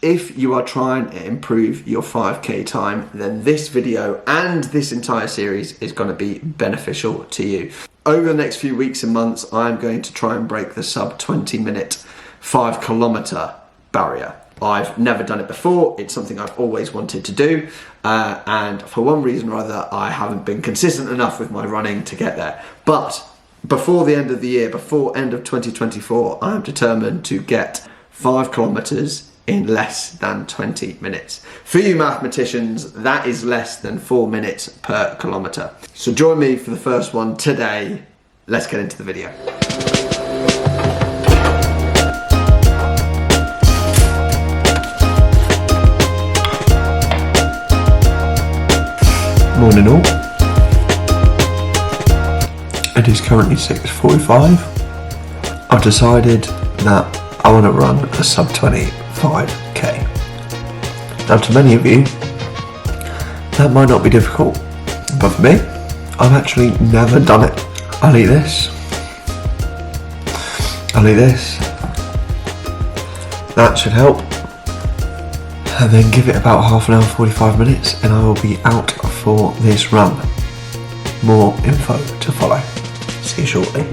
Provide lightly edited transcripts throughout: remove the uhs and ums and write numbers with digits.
If you are trying to improve your 5k time, then this video and this entire series is going to be beneficial to you. Over the next few weeks and months, I'm going to try and break the sub 20 minute 5 kilometer barrier. I've never done it before. It's something I've always wanted to do. And for one reason or other, I haven't been consistent enough with my running to get there. But before the end of the year, before end of 2024, I am determined to get 5 kilometers in less than 20 minutes. For you mathematicians, that is less than 4 minutes per kilometer. So join me for the first one today. Let's get into the video. Morning all. It is currently 6:45. I've decided that I want to run a sub 25k. Now to many of you, that might not be difficult, but for me, I've actually never done it. I'll eat this. I'll eat this. That should help. And then give it about half an hour, 45 minutes, and I will be out for this run. More info to follow. See you shortly.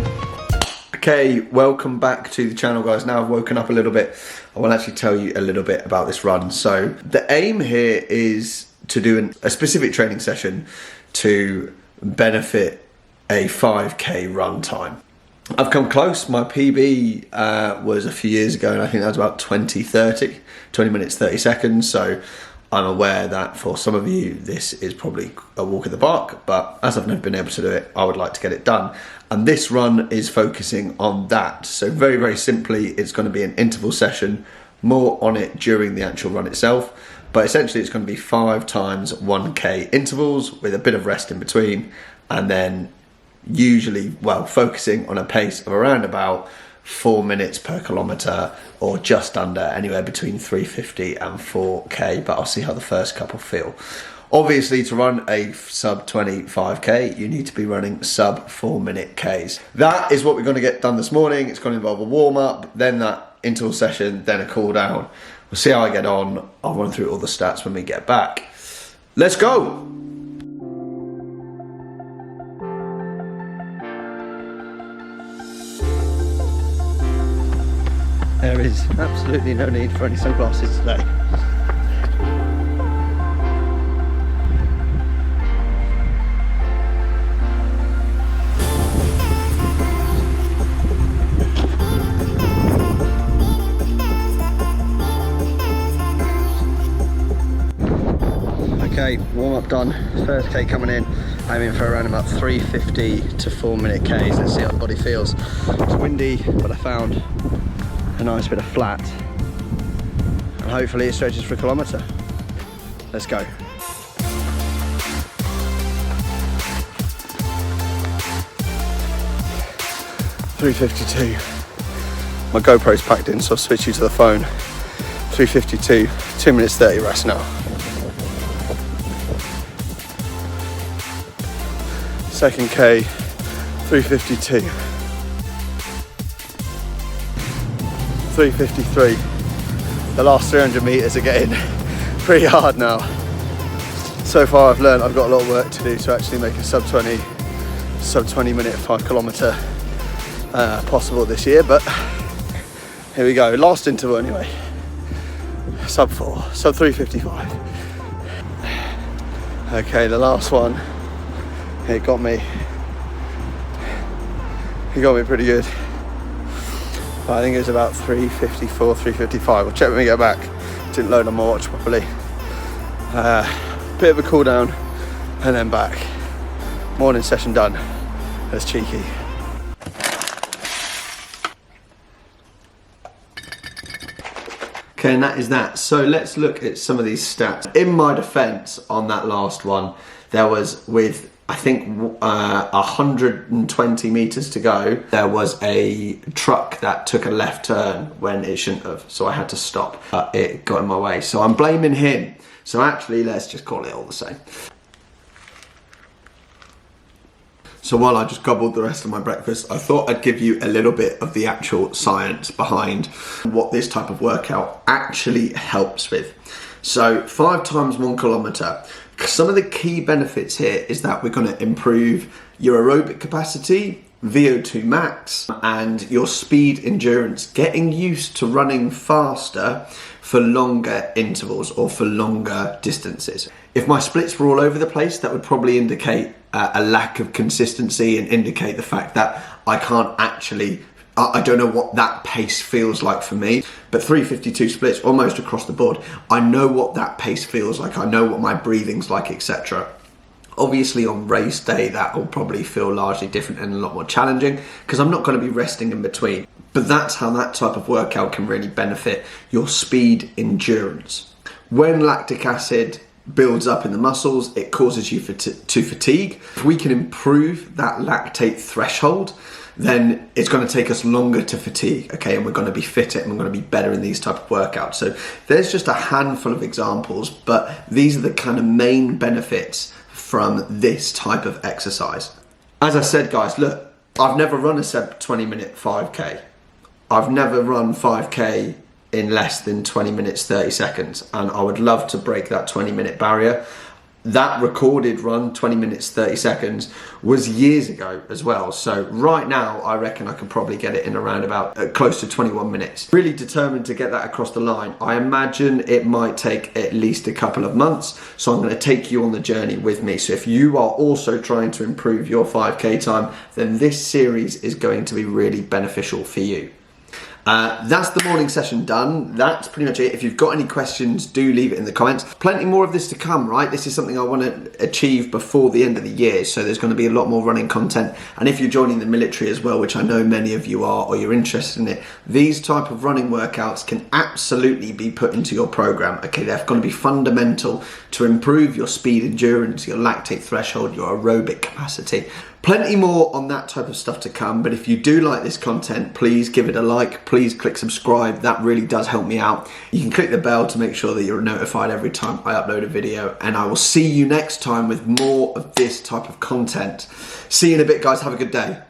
Okay, welcome back to the channel, guys. Now I've woken up a little bit, I will actually tell you a little bit about this run. So the aim here is to do a specific training session to benefit a 5k run time. I've come close. My PB was a few years ago, and I think that was about 20 minutes 30 seconds. So I'm aware that for some of you this is probably a walk in the park, but as I've never been able to do it, I would like to get it done. And this run is focusing on that. So very, very simply, it's going to be an interval session, more on it during the actual run itself. But essentially it's going to be 5 times 1k intervals with a bit of rest in between, and then usually, well, focusing on a pace of around about 4 minutes per kilometre, or just under, anywhere between 350 and 4k, but I'll see how the first couple feel. Obviously, to run a sub 25k, you need to be running sub 4 minute Ks. That is what we're going to get done this morning. It's going to involve a warm up, then that interval session, then a cool down. We'll see how I get on. I'll run through all the stats when we get back. Let's go! There is absolutely no need for any sunglasses today. Okay, warm up done. First K coming in. I'm in for around about 350 to 4 minute Ks. Let's see how the body feels. It's windy, but I found a nice bit of flat, and hopefully it stretches for a kilometre. Let's go. .352. My GoPro's packed in, so I'll switch you to the phone. 352, 2 minutes 30 rest now. Second K, 352. 353. The last 300 meters are getting pretty hard now. So far I've learned I've got a lot of work to do to actually make a sub 20 minute 5 kilometre possible this year, but here we go. Last interval anyway. Sub 4, sub 355. Okay, the last one, it got me pretty good. I think it was about 354, 355. We'll check when we get back. Didn't load on my watch properly. Bit of a cool down and then back. Morning session done. That's cheeky. Okay, and that is that. So let's look at some of these stats. In my defense on that last one, there was, with I think 120 meters to go, there was a truck that took a left turn when it shouldn't have, so I had to stop. It got in my way, so I'm blaming him. So actually, let's just call it all the same. So while I just gobbled the rest of my breakfast, I thought I'd give you a little bit of the actual science behind what this type of workout actually helps with. So 5 times 1 kilometre. Some of the key benefits here is that we're going to improve your aerobic capacity, VO2 max, and your speed endurance, getting used to running faster for longer intervals or for longer distances. If my splits were all over the place, that would probably indicate a lack of consistency and indicate the fact that I don't know what that pace feels like for me. But 352 splits almost across the board, I know what that pace feels like, I know what my breathing's like, etc. Obviously on race day, that will probably feel largely different and a lot more challenging because I'm not going to be resting in between. But that's how that type of workout can really benefit your speed endurance. When lactic acid builds up in the muscles, it causes you to fatigue. If we can improve that lactate threshold, then it's going to take us longer to fatigue, okay? And we're going to be fitter and we're going to be better in these type of workouts. So there's just a handful of examples, but these are the kind of main benefits from this type of exercise. As I said, guys, look, I've never run a sub 20-minute 5K. I've never run 5K in less than 20 minutes, 30 seconds. And I would love to break that 20-minute barrier. That recorded run, 20 minutes, 30 seconds, was years ago as well. So right now, I reckon I could probably get it in around about close to 21 minutes. Really determined to get that across the line. I imagine it might take at least a couple of months. So I'm going to take you on the journey with me. So if you are also trying to improve your 5K time, then this series is going to be really beneficial for you. That's the morning session done. That's pretty much it. If you've got any questions, do leave it in the comments. Plenty more of this to come, right? This is something I want to achieve before the end of the year, so there's going to be a lot more running content. And if you're joining the military as well, which I know many of you are, or you're interested in it, these type of running workouts can absolutely be put into your program. Okay, they're going to be fundamental to improve your speed endurance, your lactate threshold, your aerobic capacity. Plenty more on that type of stuff to come, but if you do like this content, please give it a like, please click subscribe, that really does help me out. You can click the bell to make sure that you're notified every time I upload a video, and I will see you next time with more of this type of content. See you in a bit, guys, have a good day.